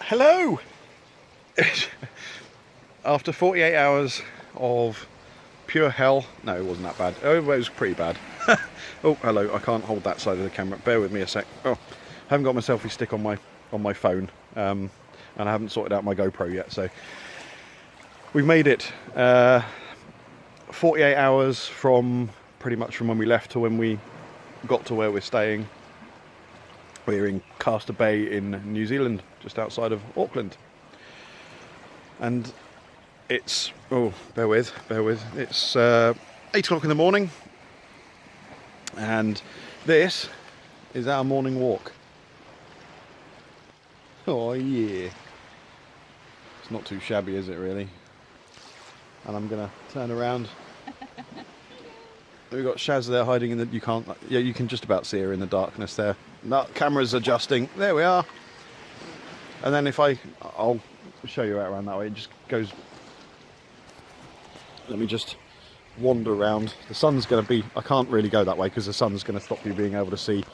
Hello! After 48 hours of pure hell, no, it wasn't that bad. Oh, it was pretty bad. Oh, hello, I can't hold that side of the camera. Bear with me a sec. Oh, I haven't got my selfie stick on my phone, and I haven't sorted out my GoPro yet, so we've made it 48 hours from pretty much from when we left to when we got to where we're staying. We're in Castor Bay in New Zealand, just outside of Auckland. And it's, oh, bear with, it's 8 o'clock in the morning. And this is our morning walk. Oh yeah. It's not too shabby, is it really? And I'm gonna turn around. We've got Shaz there hiding in the, you can't, yeah, you can just about see her in the darkness there. No, camera's adjusting, there we are. And then if I'll show you out around that way, it just goes, let me just wander around. The sun's gonna be, I can't really go that way because the sun's gonna stop you being able to see,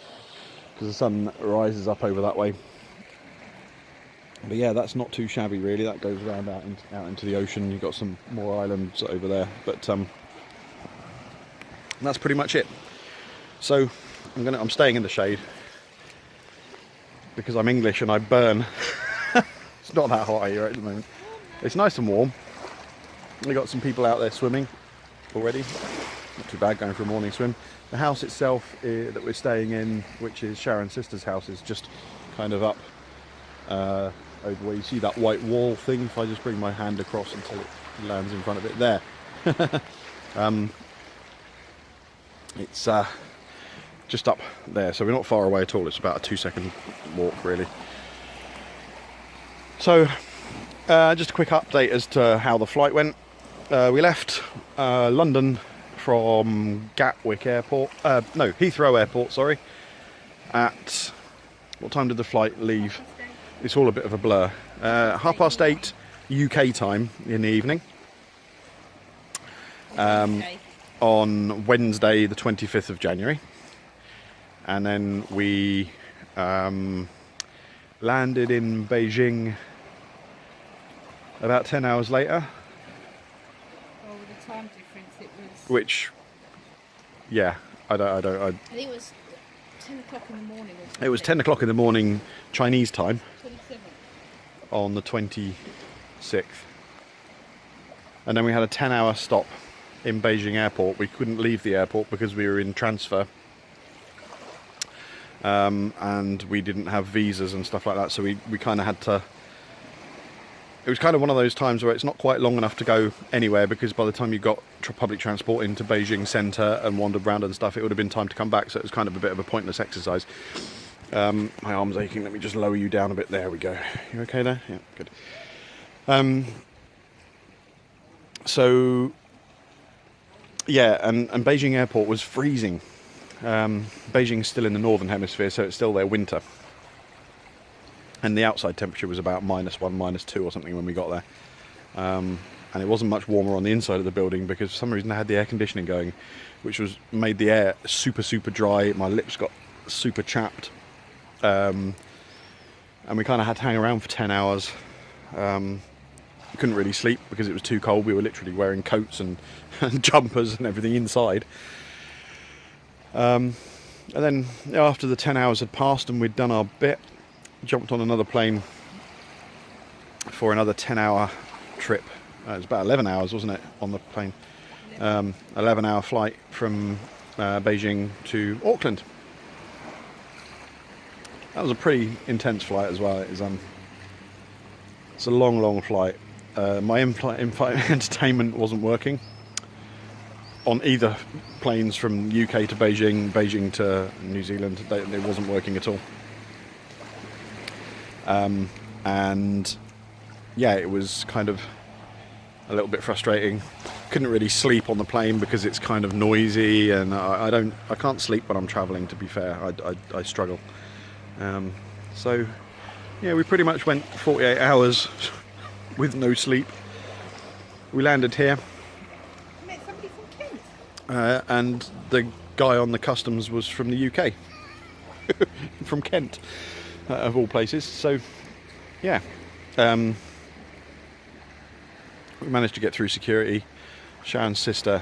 because the sun rises up over that way. But yeah, that's not too shabby really, that goes around out into the ocean. You've got some more islands over there, but that's pretty much it. So I'm staying in the shade because I'm English and I burn. It's not that hot here at the moment. It's nice and warm. We got some people out there swimming already. Not too bad going for a morning swim. The house itself that we're staying in, which is Sharon's sister's house, is just kind of up over where you see that white wall thing. If I just bring my hand across until it lands in front of it there. It's just up there, so we're not far away at all. It's about a 2-second walk really. So just a quick update as to how the flight went. We left London from Gatwick Airport, no, Heathrow Airport, sorry, at, what time did the flight leave? It's all a bit of a blur. 8:30 UK time in the evening. On Wednesday the 25th of January, and then we landed in Beijing about 10 hours later. Oh, with the time difference it was... Which, yeah, I think it was 10 o'clock in the morning or something. It was 10 o'clock in the morning Chinese time 27th. on the 26th. And then we had a 10-hour stop in Beijing airport. We couldn't leave the airport because we were in transfer, and we didn't have visas and stuff like that, so we kind of had to, it was kind of one of those times where it's not quite long enough to go anywhere, because by the time you got public transport into Beijing centre and wandered around and stuff, it would have been time to come back, so it was kind of a bit of a pointless exercise. My arm's aching, let me just lower you down a bit. There we go. You okay there? Yeah, good. So yeah, and Beijing airport was freezing. Beijing's still in the northern hemisphere, so it's still their winter. And the outside temperature was about -1, -2 or something when we got there. And it wasn't much warmer on the inside of the building because for some reason they had the air conditioning going, which made the air super dry. My lips got super chapped. And we kind of had to hang around for 10 hours. Couldn't really sleep because it was too cold. We were literally wearing coats and jumpers and everything inside. And then after the 10 hours had passed and we'd done our bit, jumped on another plane for another 10-hour trip. It was about 11 hours, wasn't it, on the plane? 11-hour flight from Beijing to Auckland. That was a pretty intense flight as well. It's a long flight. My in-flight entertainment wasn't working on either planes from UK to Beijing to New Zealand. It wasn't working at all. And yeah, it was kind of a little bit frustrating. Couldn't really sleep on the plane because it's kind of noisy, and I can't sleep when I'm traveling, to be fair. I struggle. So yeah, we pretty much went 48 hours with no sleep. We landed here. I met somebody from Kent. And the guy on the customs was from the UK. From Kent, of all places. So yeah, We managed to get through security. Sharon's sister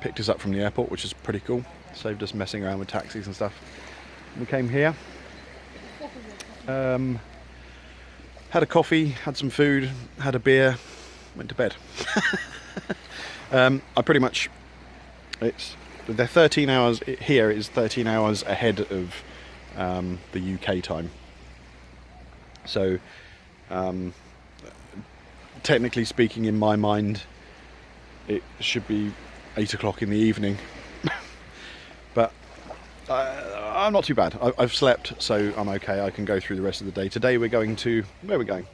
picked us up from the airport, which is pretty cool. Saved us messing around with taxis and stuff. We came here, had a coffee, had some food, had a beer, went to bed. I pretty much, they're 13 hours, here it is 13 hours ahead of the UK time. So, technically speaking, in my mind, it should be 8 o'clock in the evening. But I'm not too bad. I've slept, so I'm okay. I can go through the rest of the day. Today we're going to... Where are we going?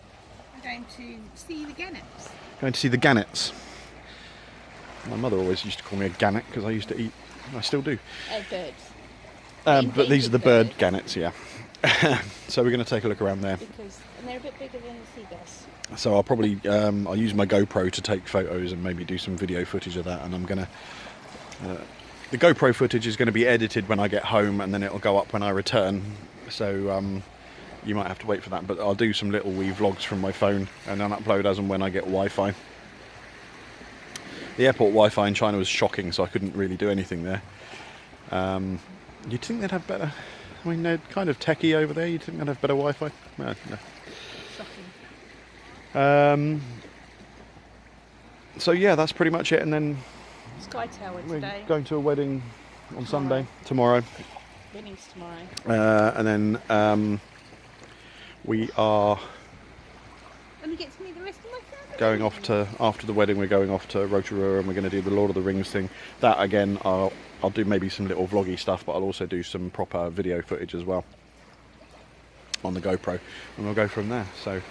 We're going to see the gannets. Going to see the gannets. My mother always used to call me a gannet because I used to eat... I still do. Birds. But these are the bird gannets, yeah. So we're going to take a look around there. And they're a bit bigger than the seagulls. So I'll probably... I'll use my GoPro to take photos and maybe do some video footage of that. And I'm going to... the GoPro footage is going to be edited when I get home, and then it'll go up when I return. So you might have to wait for that. But I'll do some little wee vlogs from my phone and then upload as and when I get Wi-Fi. The airport Wi-Fi in China was shocking, so I couldn't really do anything there. You'd think they'd have better... I mean, they're kind of techie over there. You'd think they'd have better Wi-Fi. No. Shocking. So yeah, that's pretty much it. And then Sky Tower we're today. going to a wedding on Sunday, tomorrow. Weddings tomorrow. And then we are And we get to meet the rest of my family. going off to, after the wedding, we're going off to Rotorua, and we're going to do the Lord of the Rings thing. That again, I'll do maybe some little vloggy stuff, but I'll also do some proper video footage as well on the GoPro, and we'll go from there. So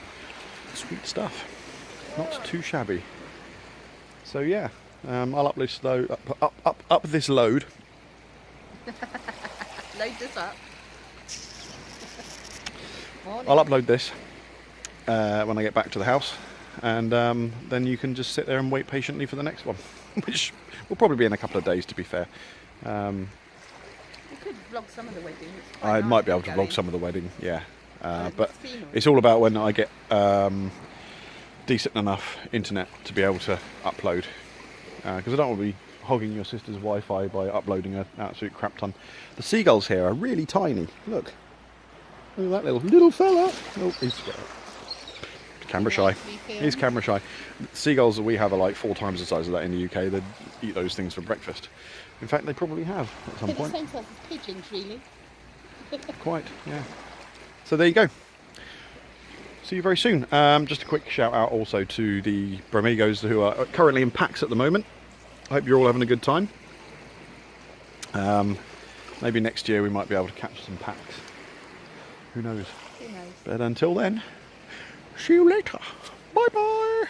sweet stuff, not too shabby. So yeah, I'll up this load. Up this load. Load this up. I'll upload this when I get back to the house, and then you can just sit there and wait patiently for the next one, which will probably be in a couple of days, to be fair. We could vlog some of the wedding. I might be able to vlog some of the wedding, yeah. But scenery. it's all about when I get decent enough internet to be able to upload, because I don't want to be hogging your sister's Wi-Fi by uploading an absolute crap ton. The seagulls here are really tiny. Look at that little fella. Oh, he's camera shy. He's camera shy. The seagulls that we have are like 4 times the size of that in the UK. They eat those things for breakfast. In fact, they probably have at some They're the point. same size as pigeons, really. Quite, yeah. So there you go. See you very soon. Just a quick shout out also to the Bromigos who are currently in packs at the moment. I hope you're all having a good time. Maybe next year we might be able to catch some packs. Who knows? Who knows? But until then, see you later. Bye bye.